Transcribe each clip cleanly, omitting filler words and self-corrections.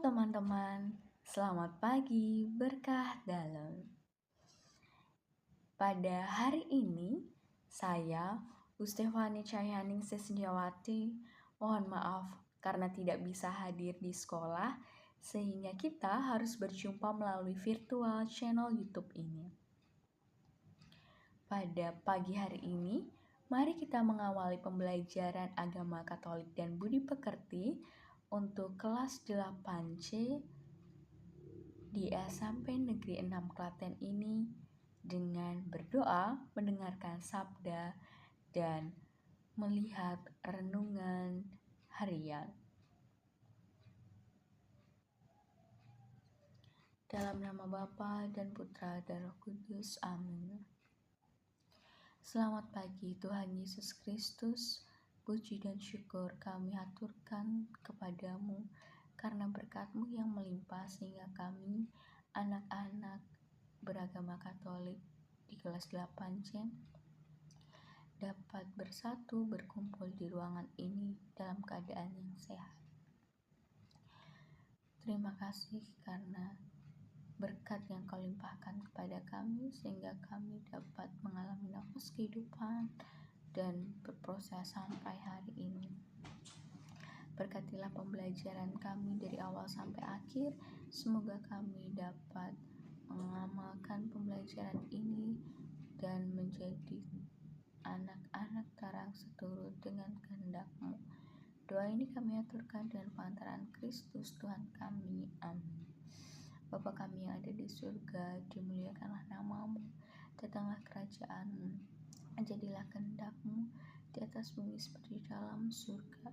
teman-teman, selamat pagi berkah dalam. Pada hari ini, saya, Ustefani Cahyaning Sesniawati, mohon maaf karena tidak bisa hadir di sekolah, sehingga kita harus berjumpa melalui virtual channel YouTube ini. Pada pagi hari ini, mari kita mengawali pembelajaran agama Katolik dan Budi Pekerti untuk kelas 8C di SMP Negeri 6 Klaten ini dengan berdoa, mendengarkan sabda, dan melihat renungan harian. Dalam nama Bapa dan Putra dan Roh Kudus, amin. Selamat pagi Tuhan Yesus Kristus, puji dan syukur kami haturkan kepadamu karena berkat-Mu yang melimpah sehingga kami, anak-anak beragama Katolik di kelas 8C, dapat bersatu berkumpul di ruangan ini dalam keadaan yang sehat. Terima kasih karena berkat yang Kau limpahkan kepada kami sehingga kami dapat mengalami nafas kehidupan dan berproses sampai hari ini. Berkatilah pembelajaran kami dari awal sampai akhir. Semoga kami dapat mengamalkan pembelajaran ini dan menjadi anak-anak terang seturut dengan kehendak-Mu. Doa ini kami aturkan dengan pengantaran Kristus Tuhan kami. Amin. Bapa kami yang ada di surga, dimuliakanlah nama-Mu, datanglah kerajaan-Mu, jadilah kehendak-Mu di atas bumi seperti di dalam surga.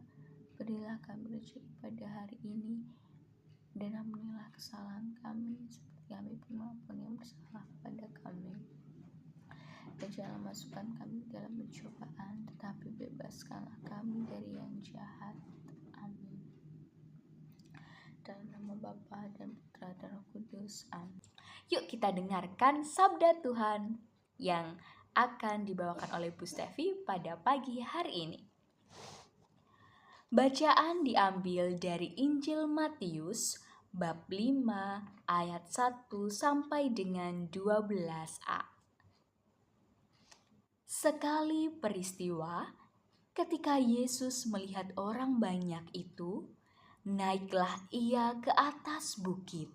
Berilah kami rezeki pada hari ini, dan ampunilah kesalahan kami seperti kami pun mengampuni yang bersalah kepada kami. Dan janganlah masukkan kami dalam pencobaan, tetapi bebaskanlah kami dari yang jahat. Amin. Dalam nama Bapa dan Putra dan Roh Kudus. Amin. Yuk kita dengarkan sabda Tuhan yang akan dibawakan oleh Bu Stevi pada pagi hari ini. Bacaan diambil dari Injil Matius bab 5 ayat 1 sampai dengan 12a. Sekali peristiwa, ketika Yesus melihat orang banyak itu, naiklah ia ke atas bukit.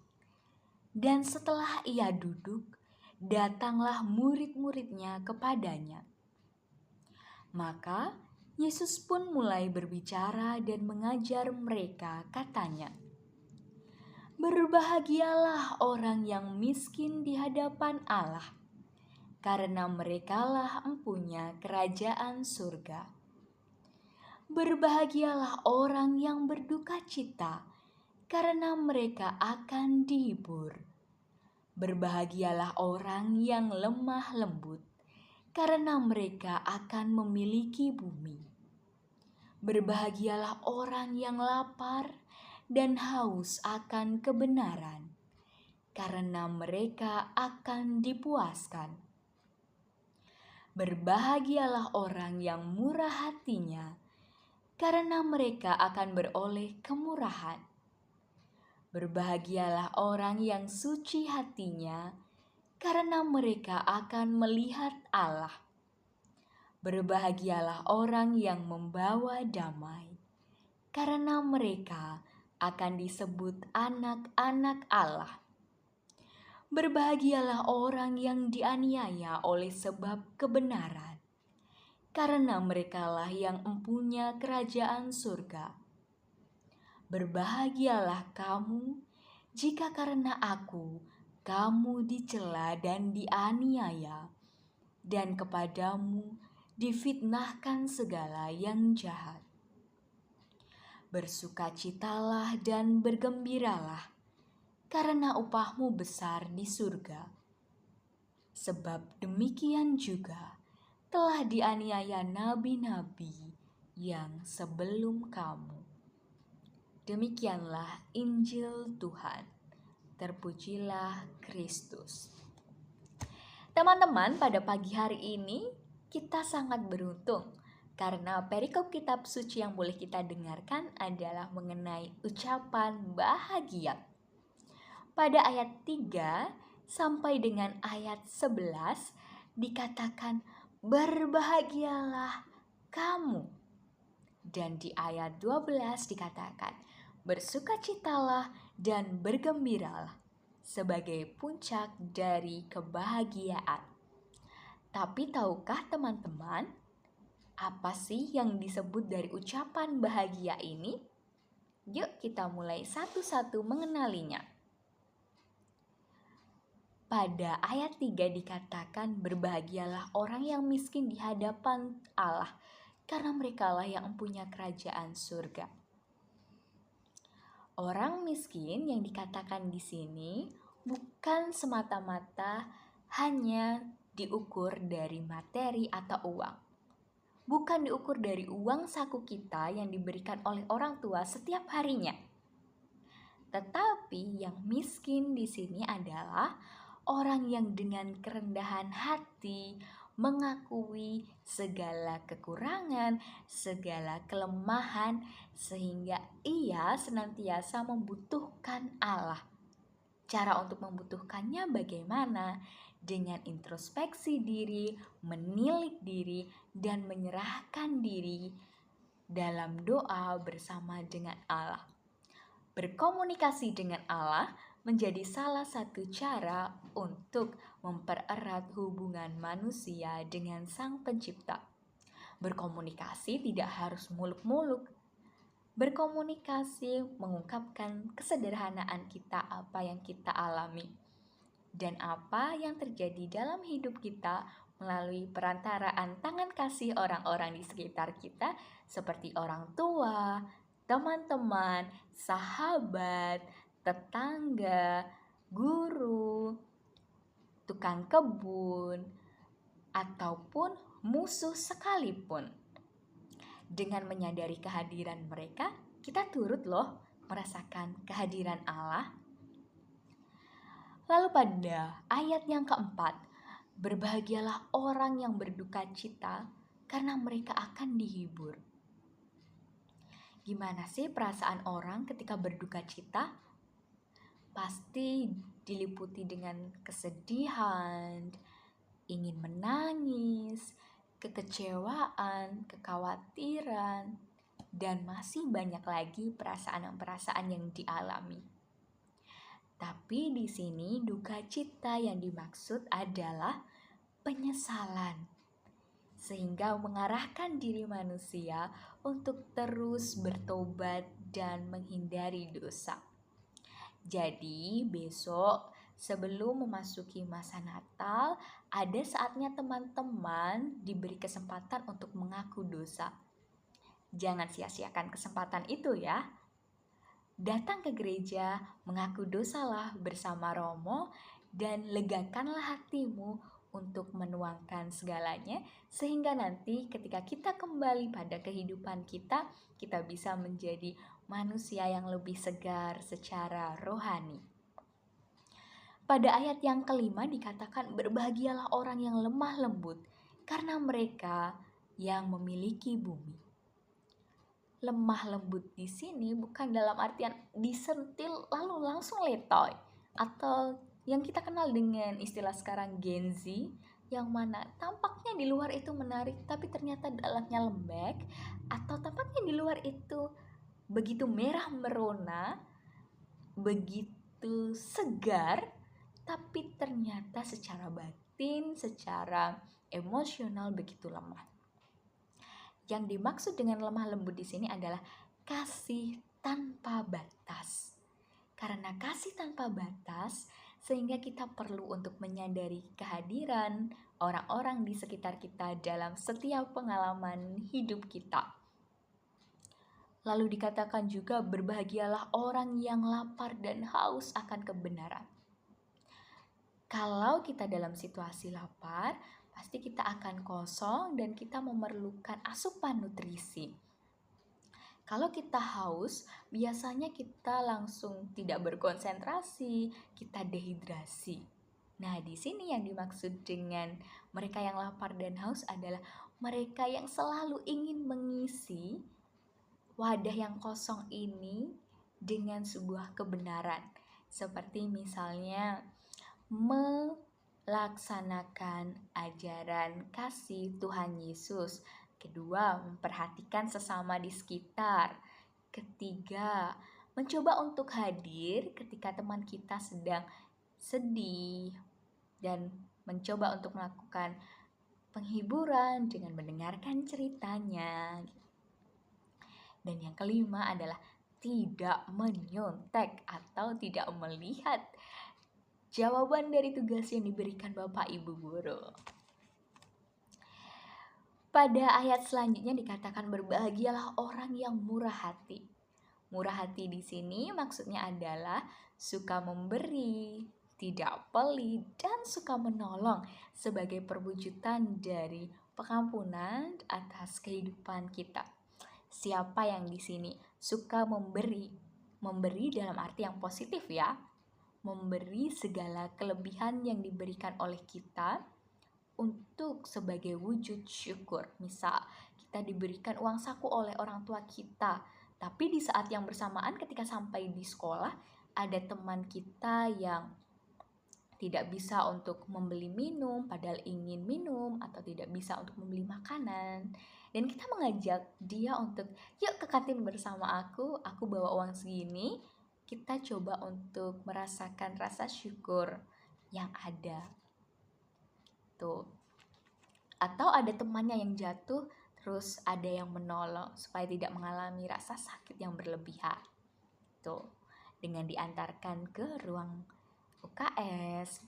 Dan setelah ia duduk, datanglah murid-muridnya kepadanya. Maka Yesus pun mulai berbicara dan mengajar mereka, katanya, "Berbahagialah orang yang miskin di hadapan Allah, karena merekalah empunya kerajaan surga. Berbahagialah orang yang berduka cita, karena mereka akan dihibur. Berbahagialah orang yang lemah lembut, karena mereka akan memiliki bumi. Berbahagialah orang yang lapar dan haus akan kebenaran, karena mereka akan dipuaskan. Berbahagialah orang yang murah hatinya, karena mereka akan beroleh kemurahan. Berbahagialah orang yang suci hatinya, karena mereka akan melihat Allah. Berbahagialah orang yang membawa damai, karena mereka akan disebut anak-anak Allah. Berbahagialah orang yang dianiaya oleh sebab kebenaran, karena merekalah yang empunya kerajaan surga. Berbahagialah kamu jika karena aku kamu dicela dan dianiaya, dan kepadamu difitnahkan segala yang jahat. Bersukacitalah dan bergembiralah, karena upahmu besar di surga. Sebab demikian juga telah dianiaya nabi-nabi yang sebelum kamu." Demikianlah Injil Tuhan. Terpujilah Kristus. Teman-teman, pada pagi hari ini kita sangat beruntung Karena perikop kitab suci yang boleh kita dengarkan adalah mengenai ucapan bahagia. Pada ayat 3 sampai dengan ayat 11 dikatakan berbahagialah kamu. Dan di ayat 12 dikatakan bersukacitalah dan bergembiralah sebagai puncak dari kebahagiaan. Tapi tahukah teman-teman, apa sih yang disebut dari ucapan bahagia ini? Yuk kita mulai satu-satu mengenalinya. Pada ayat 3 dikatakan berbahagialah orang yang miskin di hadapan Allah, karena merekalah yang mempunyai kerajaan surga. Orang miskin yang dikatakan di sini bukan semata-mata hanya diukur dari materi atau uang. Bukan diukur dari uang saku kita yang diberikan oleh orang tua setiap harinya. Tetapi yang miskin di sini adalah orang yang dengan kerendahan hati mengakui segala kekurangan, segala kelemahan, sehingga ia senantiasa membutuhkan Allah. Cara untuk membutuhkannya bagaimana? Dengan introspeksi diri, menilik diri, dan menyerahkan diri dalam doa bersama dengan Allah. Berkomunikasi dengan Allah menjadi salah satu cara untuk mempererat hubungan manusia dengan Sang Pencipta. Berkomunikasi tidak harus muluk-muluk. Berkomunikasi mengungkapkan kesederhanaan kita, apa yang kita alami, dan apa yang terjadi dalam hidup kita melalui perantaraan tangan kasih orang-orang di sekitar kita, seperti orang tua, teman-teman, sahabat, tetangga, guru, tukang kebun, ataupun musuh sekalipun. Dengan menyadari kehadiran mereka, kita turut loh merasakan kehadiran Allah. Lalu pada ayat yang keempat, berbahagialah orang yang berduka cita karena mereka akan dihibur. Gimana sih perasaan orang ketika berduka cita? Pasti diliputi dengan kesedihan, ingin menangis, kekecewaan, kekhawatiran, dan masih banyak lagi perasaan-perasaan yang dialami. Tapi di sini duka cita yang dimaksud adalah penyesalan, sehingga mengarahkan diri manusia untuk terus bertobat dan menghindari dosa. Jadi besok sebelum memasuki masa Natal, ada saatnya teman-teman diberi kesempatan untuk mengaku dosa. Jangan sia-siakan kesempatan itu ya. Datang ke gereja, mengaku dosalah bersama Romo, dan legakanlah hatimu untuk menuangkan segalanya, sehingga nanti ketika kita kembali pada kehidupan kita bisa menjadi manusia yang lebih segar secara rohani. Pada ayat yang kelima dikatakan berbahagialah orang yang lemah lembut, karena mereka yang memiliki bumi. Lemah lembut di sini bukan dalam artian disentil lalu langsung letoy, atau yang kita kenal dengan istilah sekarang Gen Z, yang mana tampaknya di luar itu menarik tapi ternyata dalamnya lembek, atau tampaknya di luar itu begitu merah merona, begitu segar, tapi ternyata secara batin, secara emosional begitu lemah. Yang dimaksud dengan lemah lembut di sini adalah kasih tanpa batas. Karena kasih tanpa batas, sehingga kita perlu untuk menyadari kehadiran orang-orang di sekitar kita dalam setiap pengalaman hidup kita. Lalu dikatakan juga berbahagialah orang yang lapar dan haus akan kebenaran. Kalau kita dalam situasi lapar, pasti kita akan kosong dan kita memerlukan asupan nutrisi. Kalau kita haus, biasanya kita langsung tidak berkonsentrasi, kita dehidrasi. Nah, di sini yang dimaksud dengan mereka yang lapar dan haus adalah mereka yang selalu ingin mengisi wadah yang kosong ini dengan sebuah kebenaran. Seperti misalnya melaksanakan ajaran kasih Tuhan Yesus. Kedua, memperhatikan sesama di sekitar. Ketiga, mencoba untuk hadir ketika teman kita sedang sedih dan mencoba untuk melakukan penghiburan dengan mendengarkan ceritanya. Dan yang kelima adalah tidak menyontek atau tidak melihat jawaban dari tugas yang diberikan Bapak Ibu Guru. Pada ayat selanjutnya dikatakan berbahagialah orang yang murah hati. Murah hati di sini maksudnya adalah suka memberi, tidak pelit, dan suka menolong sebagai perwujudan dari pengampunan atas kehidupan kita. Siapa yang di sini suka memberi? Memberi dalam arti yang positif ya. Memberi segala kelebihan yang diberikan oleh kita untuk sebagai wujud syukur. Misal, kita diberikan uang saku oleh orang tua kita, tapi di saat yang bersamaan ketika sampai di sekolah, ada teman kita yang tidak bisa untuk membeli minum padahal ingin minum, atau tidak bisa untuk membeli makanan, dan kita mengajak dia untuk yuk ke kantin bersama aku bawa uang segini, kita coba untuk merasakan rasa syukur yang ada tuh. Atau ada temannya yang jatuh, terus ada yang menolong supaya tidak mengalami rasa sakit yang berlebihan tuh, dengan diantarkan ke ruang UKS.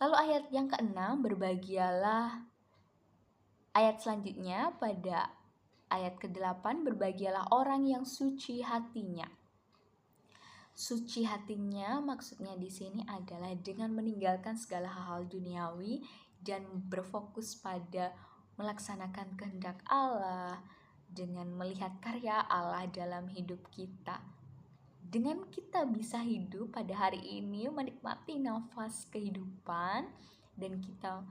Lalu ayat yang ke-6, berbahagialah. Ayat selanjutnya pada ayat ke-8, berbahagialah orang yang suci hatinya. Suci hatinya maksudnya di sini adalah dengan meninggalkan segala hal-hal duniawi dan berfokus pada melaksanakan kehendak Allah, dengan melihat karya Allah dalam hidup kita. Dengan kita bisa hidup pada hari ini, menikmati nafas kehidupan, dan kita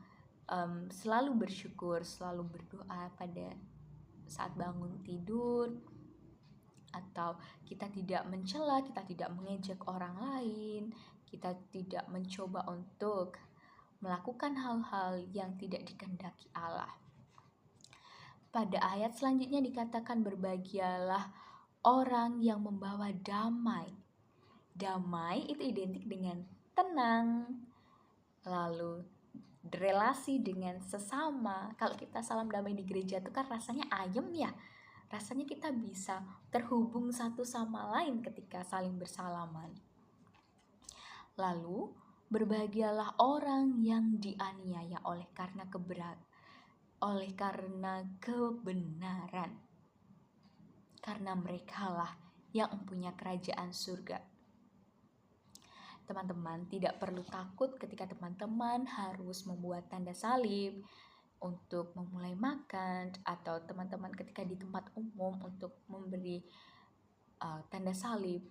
selalu bersyukur, selalu berdoa pada saat bangun tidur, atau kita tidak mencela, kita tidak mengejek orang lain, kita tidak mencoba untuk melakukan hal-hal yang tidak dikehendaki Allah. Pada ayat selanjutnya dikatakan berbahagialah orang yang membawa damai. Damai itu identik dengan tenang, lalu relasi dengan sesama. Kalau kita salam damai di gereja itu kan rasanya ayem ya. Rasanya kita bisa terhubung satu sama lain ketika saling bersalaman. Lalu berbahagialah orang yang dianiaya oleh karena kebenaran, karena merekalah yang mempunyai kerajaan surga. Teman-teman tidak perlu takut ketika teman-teman harus membuat tanda salib untuk memulai makan, atau teman-teman ketika di tempat umum untuk memberi tanda salib.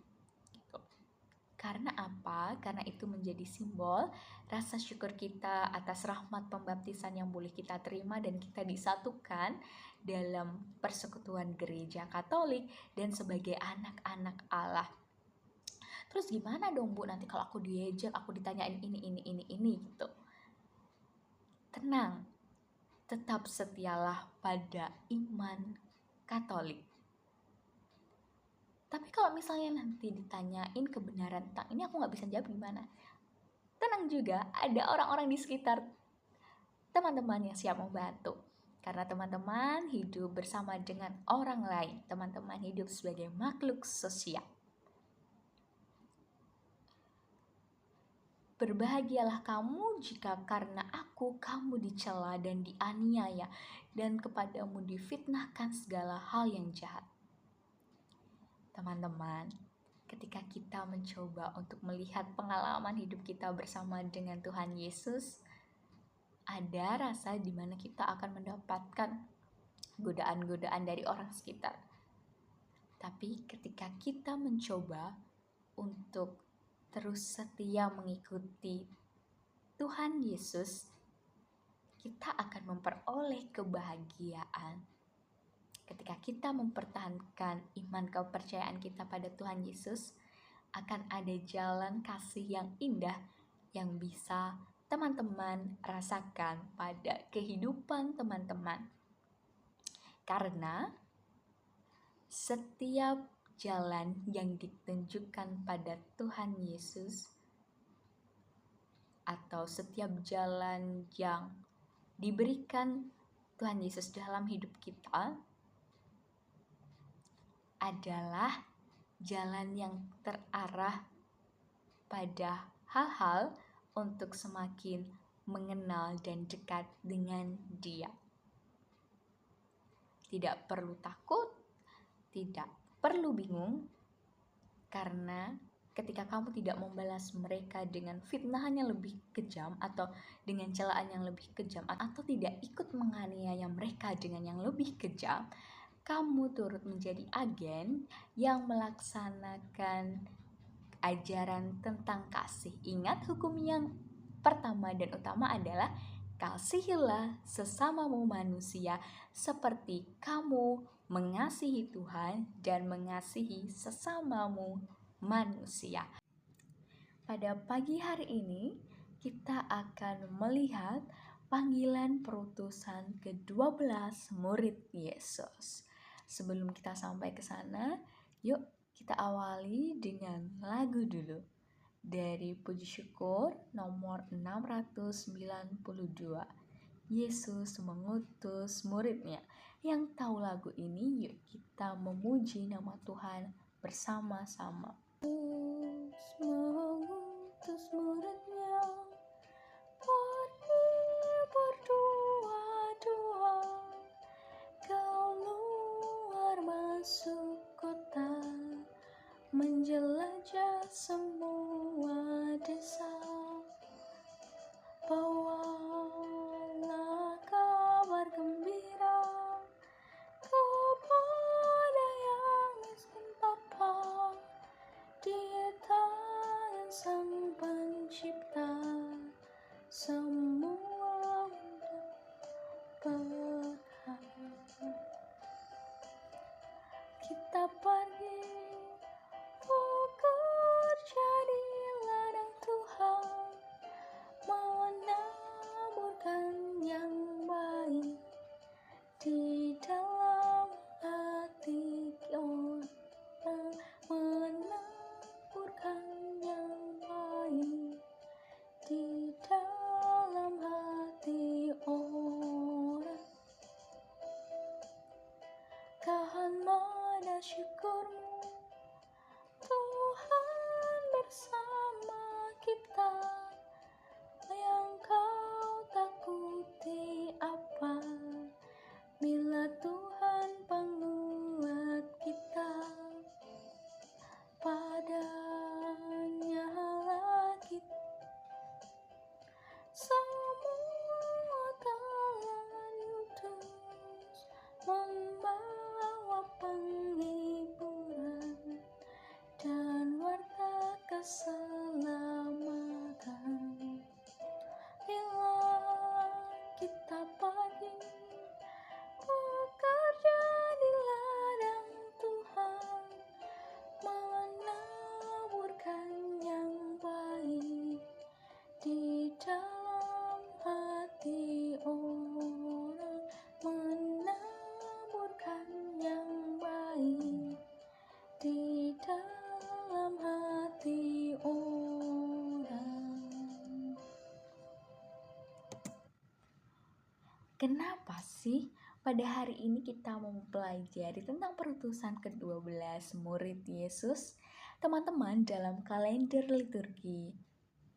Karena apa? Karena itu menjadi simbol rasa syukur kita atas rahmat pembaptisan yang boleh kita terima, dan kita disatukan dalam persekutuan gereja Katolik dan sebagai anak-anak Allah. Terus gimana dong Bu, nanti kalau aku diejek, aku ditanyain ini gitu. Tenang, tetap setialah pada iman Katolik. Tapi kalau misalnya nanti ditanyain kebenaran tentang ini, aku gak bisa jawab gimana? Tenang juga, ada orang-orang di sekitar teman-teman yang siap membantu. Karena teman-teman hidup bersama dengan orang lain. Teman-teman hidup sebagai makhluk sosial. Berbahagialah kamu jika karena aku kamu dicela dan dianiaya, dan kepadamu difitnahkan segala hal yang jahat. Teman-teman, ketika kita mencoba untuk melihat pengalaman hidup kita bersama dengan Tuhan Yesus, ada rasa di mana kita akan mendapatkan godaan-godaan dari orang sekitar. Tapi ketika kita mencoba untuk terus setia mengikuti Tuhan Yesus, kita akan memperoleh kebahagiaan. Ketika kita mempertahankan iman kepercayaan kita pada Tuhan Yesus, akan ada jalan kasih yang indah yang bisa teman-teman rasakan pada kehidupan teman-teman. Karena setiap jalan yang ditunjukkan pada Tuhan Yesus atau setiap jalan yang diberikan Tuhan Yesus dalam hidup kita adalah jalan yang terarah pada hal-hal untuk semakin mengenal dan dekat dengan Dia. Tidak perlu takut, tidak perlu bingung, karena ketika kamu tidak membalas mereka dengan fitnahan yang lebih kejam atau dengan celaan yang lebih kejam atau tidak ikut menganiaya mereka dengan yang lebih kejam, kamu turut menjadi agen yang melaksanakan ajaran tentang kasih. Ingat, hukum yang pertama dan utama adalah kasihilah sesamamu manusia seperti kamu mengasihi Tuhan dan mengasihi sesamamu manusia. Pada pagi hari ini kita akan melihat panggilan perutusan ke-12 murid Yesus. Sebelum kita sampai ke sana, yuk kita awali dengan lagu dulu. Dari puji syukur nomor 692. Yesus mengutus muridnya. Yang tahu lagu ini, yuk kita memuji nama Tuhan bersama-sama. Yesus mengutus muridnya pergi berdua-dua keluar masuk kota, menjelajah semua desa. Bawalah kabar gembira kepada yang miskin papa, di tangan Sang Pencipta semua berharga. Kita pergi bekerja di ladang Tuhan, menaburkan yang baik di dalam hati orang, menaburkan yang baik di dalam hati orang. Tahan mana syukurmu, Tuhan bersama kita. Yang kau takuti apa, bila Tuhan penguat kita. Padanya lah kita semua telah diutus, membawa penghiburan dan warta keselamatan. Bila kita pergi bekerja di ladang Tuhan, menaburkan yang baik di dalam hati orang, menaburkan yang baik di dalam hati orang. Kenapa sih pada hari ini kita mau mempelajari tentang perutusan ke-12 murid Yesus? Teman-teman, dalam kalender liturgi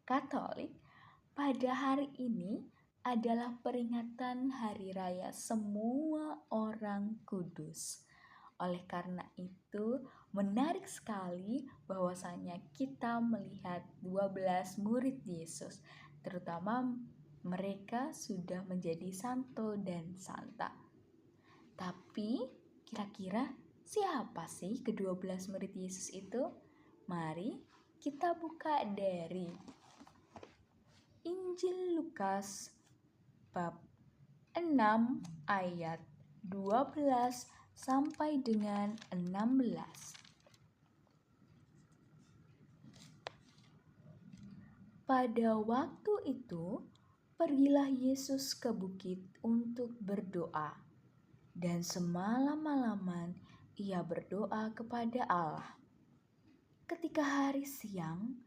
Katolik, pada hari ini adalah peringatan Hari Raya Semua Orang Kudus. Oleh karena itu, menarik sekali bahwasanya kita melihat 12 murid Yesus, terutama mereka sudah menjadi santo dan santa. Tapi kira-kira siapa sih ke-12 murid Yesus itu? Mari kita buka dari Injil Lukas bab 6 ayat 12 sampai dengan 16. Pada waktu itu, pergilah Yesus ke bukit untuk berdoa, dan semalam-malaman ia berdoa kepada Allah. Ketika hari siang,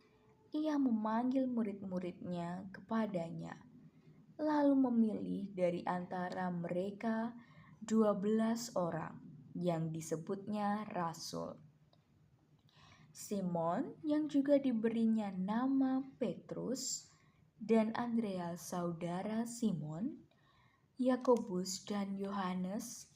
ia memanggil murid-muridnya kepadanya, lalu memilih dari antara mereka 12 orang yang disebutnya rasul. Simon yang juga diberinya nama Petrus, dan Andreas saudara Simon, Yakobus dan Yohanes,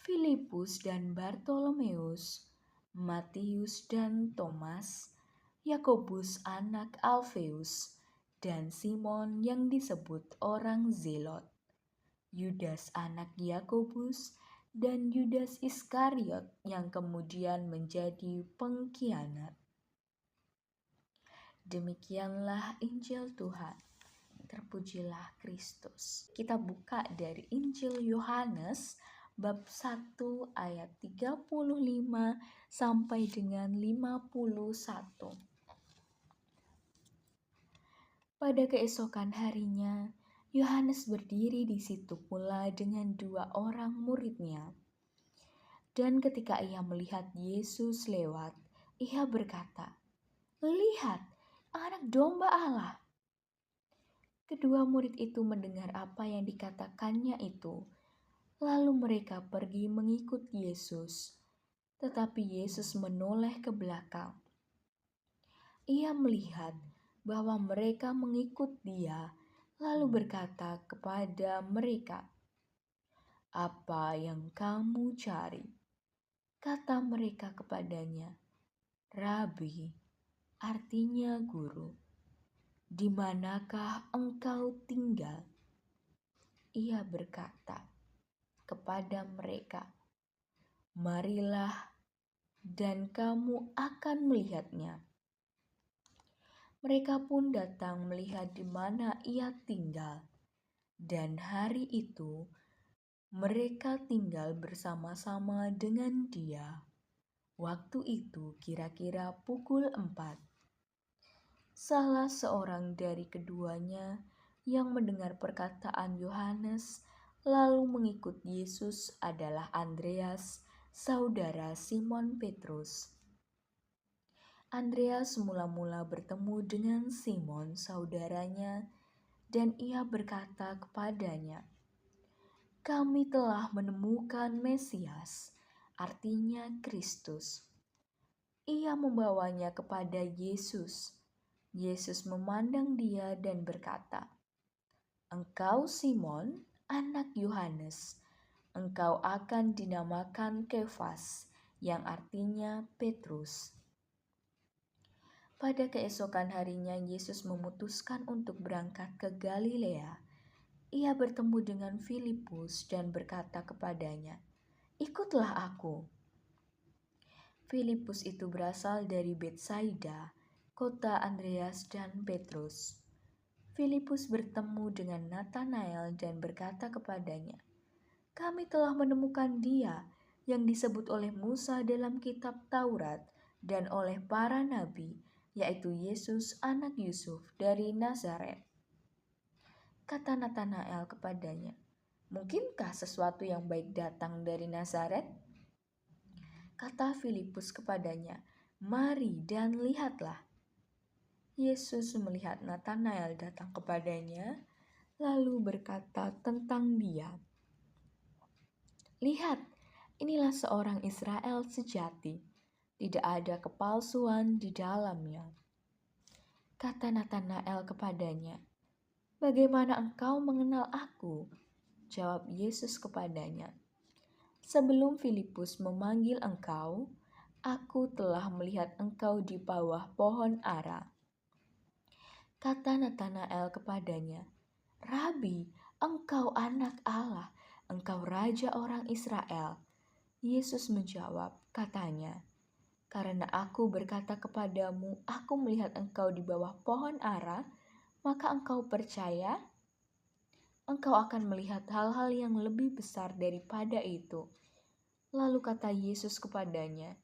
Filipus dan Bartolomeus, Matius dan Thomas, Yakobus anak Alfeus, dan Simon yang disebut orang Zelot, Yudas anak Yakobus, dan Yudas Iskariot yang kemudian menjadi pengkhianat. Demikianlah Injil Tuhan. Terpujilah Kristus. Kita buka dari Injil Yohanes bab 1 ayat 35 sampai dengan 51. Pada keesokan harinya, Yohanes berdiri di situ pula dengan 2 orang muridnya. Dan ketika ia melihat Yesus lewat, ia berkata, "Lihat, anak domba Allah." Kedua murid itu mendengar apa yang dikatakannya itu, lalu mereka pergi mengikut Yesus. Tetapi Yesus menoleh ke belakang. Ia melihat bahwa mereka mengikut Dia, lalu berkata kepada mereka, "Apa yang kamu cari?" Kata mereka kepadanya, "Rabi," artinya guru, "di manakah engkau tinggal?" Ia berkata kepada mereka, "Marilah dan kamu akan melihatnya." Mereka pun datang melihat di mana ia tinggal, dan hari itu mereka tinggal bersama-sama dengan dia. Waktu itu kira-kira pukul 4. Salah seorang dari keduanya yang mendengar perkataan Yohanes lalu mengikut Yesus adalah Andreas, saudara Simon Petrus. Andreas mula-mula bertemu dengan Simon, saudaranya, dan ia berkata kepadanya, "Kami telah menemukan Mesias," artinya Kristus. Ia membawanya kepada Yesus. Yesus memandang dia dan berkata, "Engkau Simon, anak Yohanes, engkau akan dinamakan Kefas," yang artinya Petrus. Pada keesokan harinya Yesus memutuskan untuk berangkat ke Galilea. Ia bertemu dengan Filipus dan berkata kepadanya, "Ikutlah aku." Filipus itu berasal dari Betsaida, kota Andreas dan Petrus. Filipus bertemu dengan Natanael dan berkata kepadanya, "Kami telah menemukan Dia yang disebut oleh Musa dalam kitab Taurat dan oleh para nabi, yaitu Yesus anak Yusuf dari Nazaret." Kata Natanael kepadanya, "Mungkinkah sesuatu yang baik datang dari Nazaret?" Kata Filipus kepadanya, "Mari dan lihatlah." Yesus melihat Natanael datang kepadanya, lalu berkata tentang dia, "Lihat, inilah seorang Israel sejati. Tidak ada kepalsuan di dalamnya." Kata Natanael kepadanya, "Bagaimana engkau mengenal aku?" Jawab Yesus kepadanya, "Sebelum Filipus memanggil engkau, aku telah melihat engkau di bawah pohon ara." Kata Natanael kepadanya, "Rabi, engkau anak Allah, engkau raja orang Israel." Yesus menjawab, katanya, "Karena aku berkata kepadamu, aku melihat engkau di bawah pohon ara, maka engkau percaya?" engkau akan melihat hal-hal yang lebih besar daripada itu." Lalu kata Yesus kepadanya,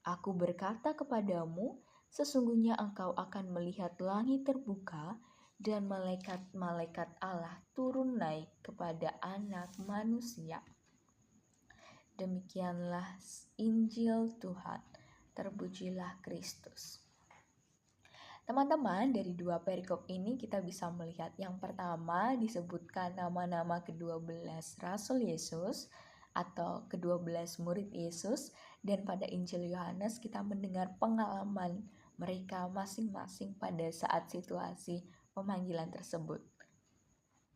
"Aku berkata kepadamu, sesungguhnya engkau akan melihat langit terbuka dan malaikat-malaikat Allah turun naik kepada Anak Manusia." Demikianlah Injil Tuhan. Terpujilah Kristus. Teman-teman, dari dua perikop ini kita bisa melihat yang pertama disebutkan nama-nama ke-12 Rasul Yesus atau ke-12 murid Yesus, dan pada Injil Yohanes kita mendengar pengalaman mereka masing-masing pada saat situasi pemanggilan tersebut.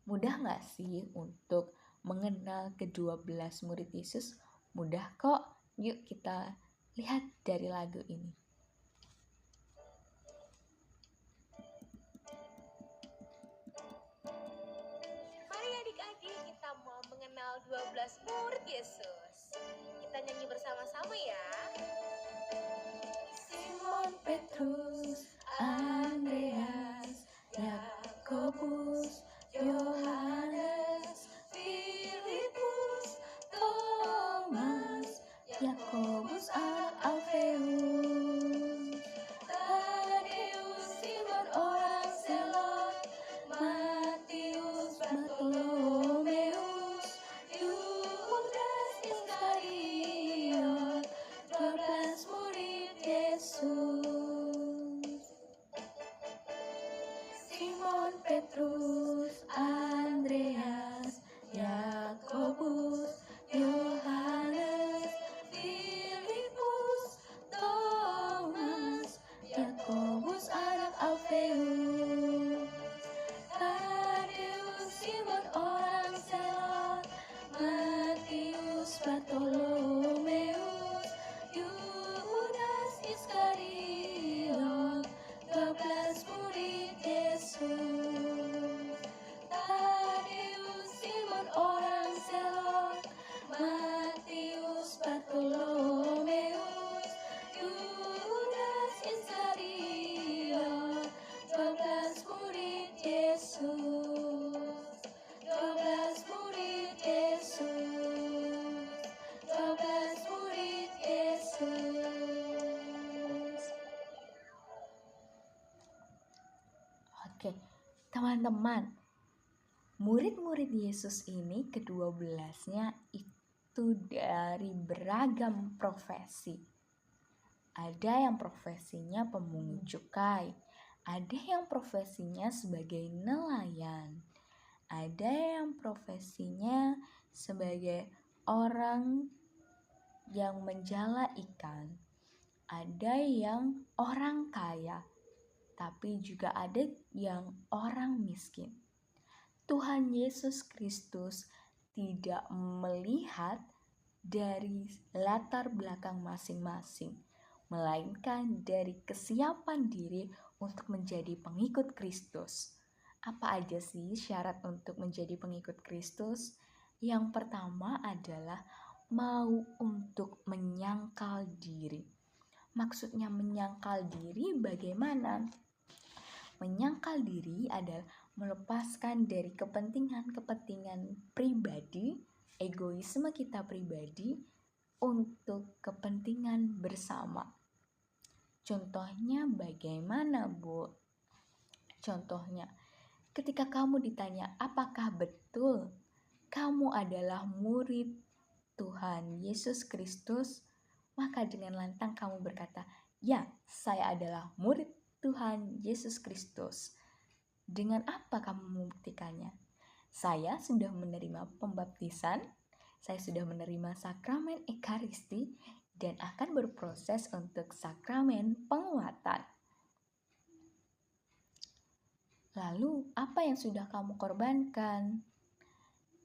Mudah gak sih untuk mengenal ke-12 murid Yesus? Mudah kok. Yuk kita lihat dari lagu ini. Mari adik-adik, kita mau mengenal 12 murid Yesus. Kita nyanyi bersama-sama ya. Simon Petrus, Andreas, Yakobus, Yohanes, Filipus, Thomas, Yakobus anak Alfeus, Tadeus, Simon orang Selot, Matius, Bartolomeus, Yudas Iskariot, 12 murid Yesus. Simon Petrus, Andreas, Yakobus, Yohanes, Filipus, Thomas, Yakobus anak Alfeus, Tadeus, Simon orang Selot, Matius, Bartolomeus, Yudas Iskariot, 12 murid Yesus. Tadeus, Simon orang Selot, Matius, Bartolomeus, Yudas Iskariot, 12 murid Yesus. 12 murid Yesus. 12 murid Yesus. Oke, teman-teman, murid-murid Yesus ini ke-12-nya itu dari beragam profesi. Ada yang profesinya pemungut cukai, ada yang profesinya sebagai nelayan, ada yang profesinya sebagai orang yang menjala ikan, ada yang orang kaya, tapi juga ada yang orang miskin. Tuhan Yesus Kristus tidak melihat dari latar belakang masing-masing, melainkan dari kesiapan diri untuk menjadi pengikut Kristus. Apa aja sih syarat untuk menjadi pengikut Kristus? Yang pertama adalah mau untuk menyangkal diri. Maksudnya menyangkal diri bagaimana? Menyangkal diri adalah melepaskan dari kepentingan-kepentingan pribadi, egoisme kita pribadi untuk kepentingan bersama. Contohnya bagaimana, Bu? Contohnya, ketika kamu ditanya apakah betul kamu adalah murid Tuhan Yesus Kristus, maka dengan lantang kamu berkata, "Ya, saya adalah murid Tuhan Yesus Kristus." Dengan apa kamu membuktikannya? Saya sudah menerima pembaptisan, saya sudah menerima sakramen Ekaristi, dan akan berproses untuk sakramen penguatan. Lalu, apa yang sudah kamu korbankan?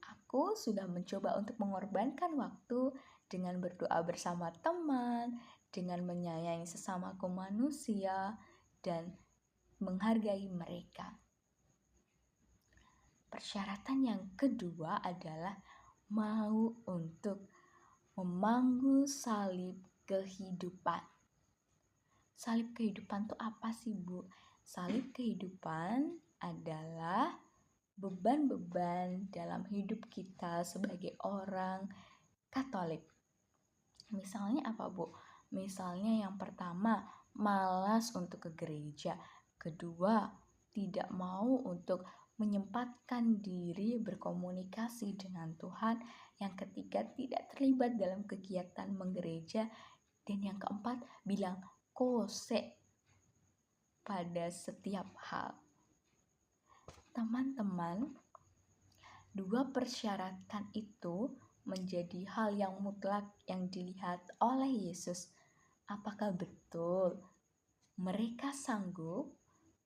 Aku sudah mencoba untuk mengorbankan waktu dengan berdoa bersama teman, dengan menyayangi sesamaku manusia, dan menghargai mereka. Persyaratan yang kedua adalah mau untuk memanggu salib kehidupan. Salib kehidupan itu apa sih, Bu? Salib kehidupan adalah beban-beban dalam hidup kita sebagai orang Katolik. Misalnya apa, Bu? Misalnya yang pertama, malas untuk ke gereja. Kedua, tidak mau untuk menyempatkan diri berkomunikasi dengan Tuhan. Yang ketiga, tidak terlibat dalam kegiatan menggereja. Dan yang keempat, bilang kose pada setiap hal. Teman-teman, dua persyaratan itu menjadi hal yang mutlak yang dilihat oleh Yesus. Apakah betul mereka sanggup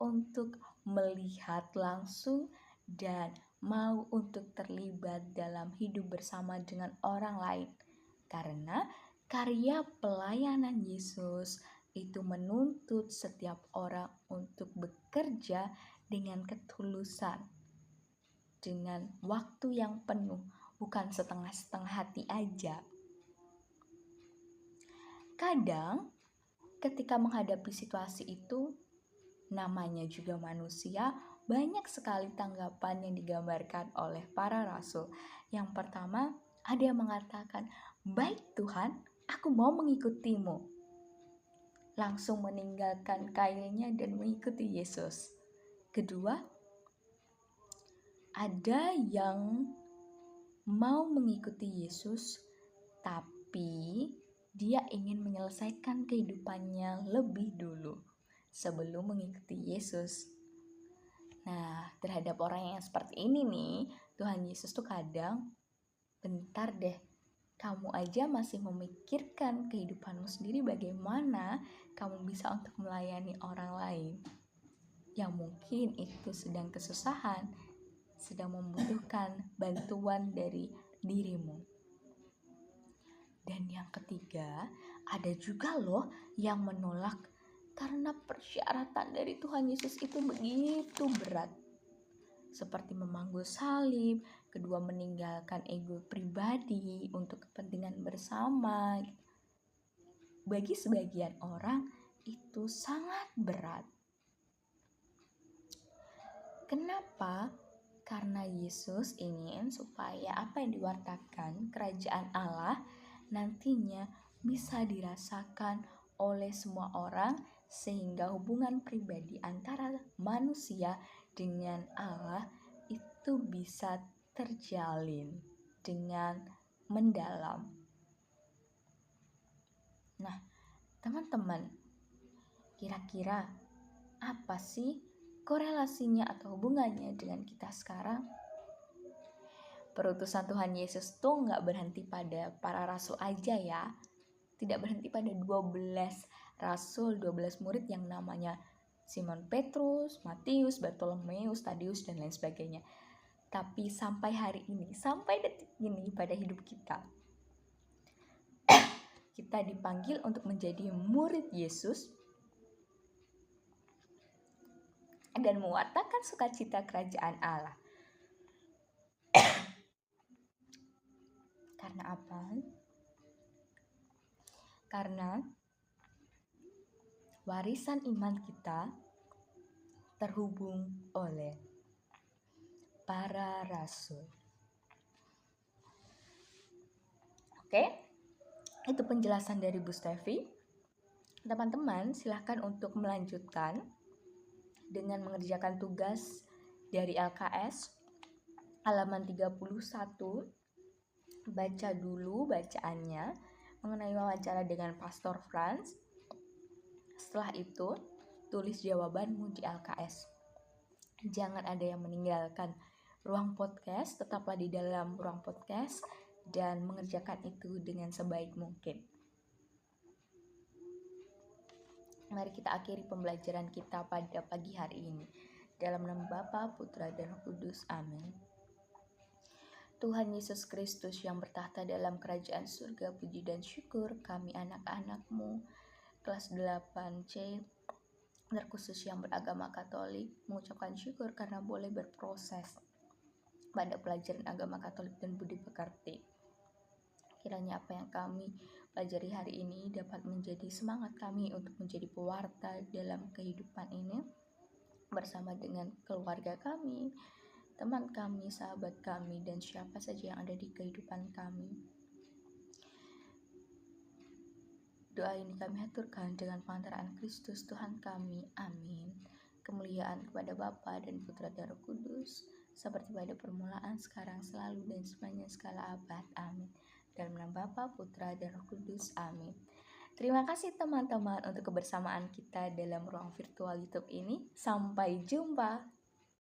untuk melihat langsung dan mau untuk terlibat dalam hidup bersama dengan orang lain? Karena karya pelayanan Yesus itu menuntut setiap orang untuk bekerja dengan ketulusan, dengan waktu yang penuh, bukan setengah-setengah hati aja. Kadang ketika menghadapi situasi itu, namanya juga manusia, banyak sekali tanggapan yang digambarkan oleh para rasul. Yang pertama, ada yang mengatakan, "Baik Tuhan, aku mau mengikutimu." Langsung meninggalkan kailnya dan mengikuti Yesus. Kedua, ada yang mau mengikuti Yesus, tapi dia ingin menyelesaikan kehidupannya lebih dulu sebelum mengikuti Yesus. Nah, terhadap orang yang seperti ini nih, Tuhan Yesus tuh kadang, bentar deh, kamu aja masih memikirkan kehidupanmu sendiri, bagaimana kamu bisa untuk melayani orang lain yang mungkin itu sedang kesusahan, sedang membutuhkan bantuan dari dirimu. Dan yang ketiga, ada juga loh yang menolak karena persyaratan dari Tuhan Yesus itu begitu berat. Seperti memanggul salib, kedua meninggalkan ego pribadi untuk kepentingan bersama. Bagi sebagian orang itu sangat berat. Kenapa? Karena Yesus ingin supaya apa yang diwartakan kerajaan Allah nantinya bisa dirasakan oleh semua orang, sehingga hubungan pribadi antara manusia dengan Allah itu bisa terjalin dengan mendalam. Nah, teman-teman, kira-kira apa sih korelasinya atau hubungannya dengan kita sekarang? Perutusan Tuhan Yesus tuh gak berhenti pada para rasul aja ya. Tidak berhenti pada 12 rasul, 12 murid yang namanya Simon Petrus, Matius, Bartolomeus, Tadius, dan lain sebagainya. Tapi sampai hari ini, sampai detik ini pada hidup kita, kita dipanggil untuk menjadi murid Yesus dan mewartakan sukacita kerajaan Allah. Karena apa? Karena warisan iman kita terhubung oleh para rasul. Oke, itu penjelasan dari Bu Stevi. Teman-teman, silahkan untuk melanjutkan dengan mengerjakan tugas dari LKS halaman 31. Baca dulu bacaannya mengenai wawancara dengan Pastor Franz. Setelah itu, tulis jawabanmu di LKS. Jangan ada yang meninggalkan ruang podcast, tetaplah di dalam ruang podcast dan mengerjakan itu dengan sebaik mungkin. Mari kita akhiri pembelajaran kita pada pagi hari ini. Dalam nama Bapa, Putra, dan Roh Kudus. Amin. Tuhan Yesus Kristus yang bertahta dalam kerajaan surga, puji dan syukur kami anak-anak-Mu kelas 8C terkhusus yang beragama Katolik mengucapkan syukur karena boleh berproses pada pelajaran agama Katolik dan budi pekerti. Kiranya apa yang kami pelajari hari ini dapat menjadi semangat kami untuk menjadi pewarta dalam kehidupan ini bersama dengan keluarga kami, teman kami, sahabat kami, dan siapa saja yang ada di kehidupan kami. Doa ini kami haturkan dengan pengantaran Kristus Tuhan kami. Amin. Kemuliaan kepada Bapa dan Putra dan Roh Kudus, seperti pada permulaan, sekarang, selalu, dan sepanjang segala abad. Amin. Dalam nama Bapa, Putra, dan Roh Kudus. Amin. Terima kasih teman-teman untuk kebersamaan kita dalam ruang virtual YouTube ini. Sampai jumpa.